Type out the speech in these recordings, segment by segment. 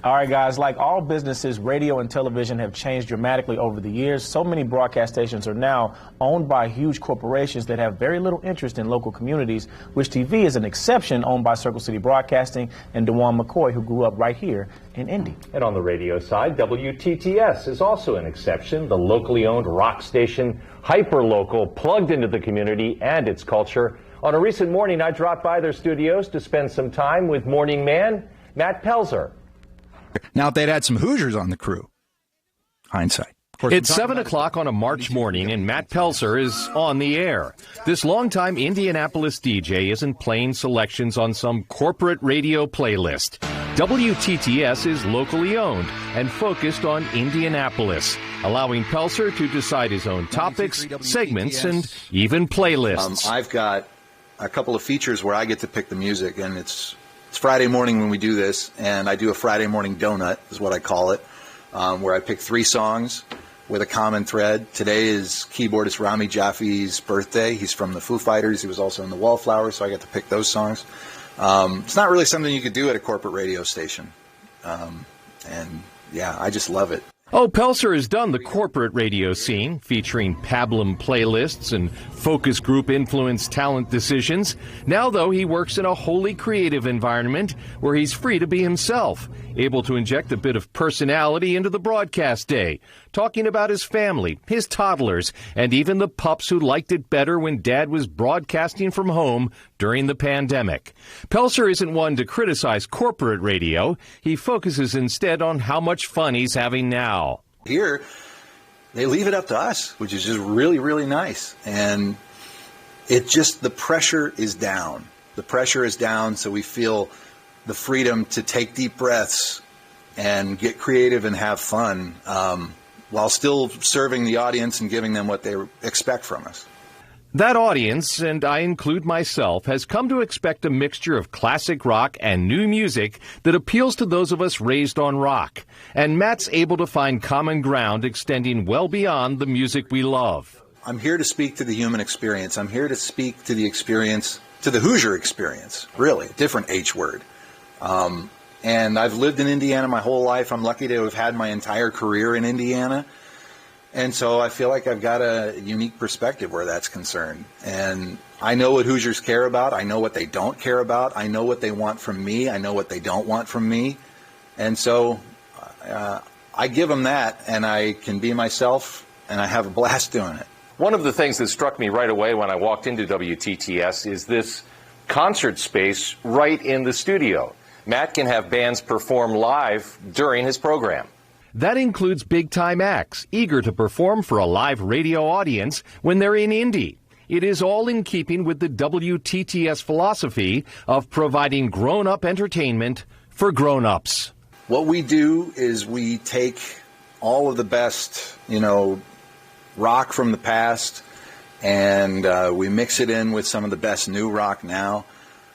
All right, guys, like all businesses, radio and television have changed dramatically over the years. So many broadcast stations are now owned by huge corporations that have very little interest in local communities. Wish TV is an exception, owned by Circle City Broadcasting and DeJuan McCoy, who grew up right here in Indy. And on the radio side, WTTS is also an exception, the locally owned rock station, hyper-local, plugged into the community and its culture. On a recent morning, I dropped by their studios to spend some time with morning man Matt Pelser. Now, if they'd had some Hoosiers on the crew, hindsight. It's 7 o'clock on a March morning, and Matt Pelser is on the air. This longtime Indianapolis DJ isn't playing selections on some corporate radio playlist. WTTS is locally owned and focused on Indianapolis, allowing Pelser to decide his own topics, segments, and even playlists. I've got a couple of features where I get to pick the music, and it's Friday morning when we do this, and I do a Friday morning donut, is what I call it, where I pick 3 songs with a common thread. Today is keyboardist Rami Jaffe's birthday. He's from the Foo Fighters. He was also in the Wallflowers, so I get to pick those songs. It's not really something you could do at a corporate radio station. And, yeah, I just love it. Oh, Pelser has done the corporate radio scene, featuring pablum playlists and focus group influence talent decisions. Now, though, he works in a wholly creative environment where he's free to be himself, able to inject a bit of personality into the broadcast day, talking about his family, his toddlers, and even the pups who liked it better when Dad was broadcasting from home during the pandemic. Pelser isn't one to criticize corporate radio. He focuses instead on how much fun he's having now. Here, they leave it up to us, which is just really, really nice. And it just, the pressure is down. The pressure is down, so we feel the freedom to take deep breaths and get creative and have fun while still serving the audience and giving them what they expect from us. That audience, and I include myself, has come to expect a mixture of classic rock and new music that appeals to those of us raised on rock. And Matt's able to find common ground extending well beyond the music we love. I'm here to speak to the human experience. I'm here to speak to the experience, to the Hoosier experience, really, different H word. And I've lived in Indiana my whole life. I'm lucky to have had my entire career in Indiana. And so I feel like I've got a unique perspective where that's concerned. And I know what Hoosiers care about. I know what they don't care about. I know what they want from me. I know what they don't want from me. And so I give them that, and I can be myself, and I have a blast doing it. One of the things that struck me right away when I walked into WTTS is this concert space right in the studio. Matt can have bands perform live during his program. That includes big-time acts eager to perform for a live radio audience when they're in Indy. It is all in keeping with the WTTS philosophy of providing grown-up entertainment for grown-ups. What we do is we take all of the best, rock from the past, and we mix it in with some of the best new rock now,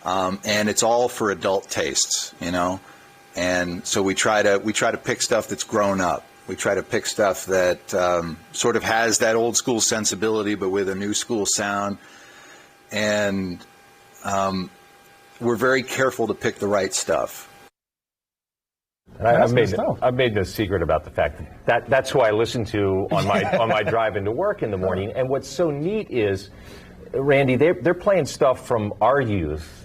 and it's all for adult tastes, And so we try to pick stuff that's grown up. We try to pick stuff that sort of has that old school sensibility, but with a new school sound. And we're very careful to pick the right stuff. I've made no secret about the fact that that's who I listen to on my drive into work in the morning. And what's so neat is, Randy, they're playing stuff from our youth.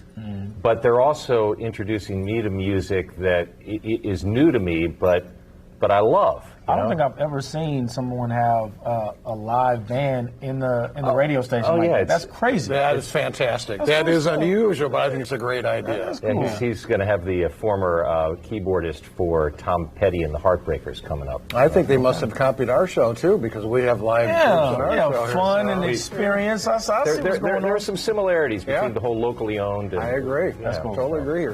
But they're also introducing me to music that is new to me, but I love. I don't think I've ever seen someone have a live band in the radio station. Oh, like yeah, that. That's crazy. That is fantastic. That's that so is cool. unusual, but I think it's a great idea. That's cool. And he's going to have the former keyboardist for Tom Petty and the Heartbreakers coming up. I think they must have copied our show, too, because we have live groups on our show here, fun so. and experience. I see what's going on. There are some similarities between the whole locally owned. And, I agree. That's cool. Totally agree here.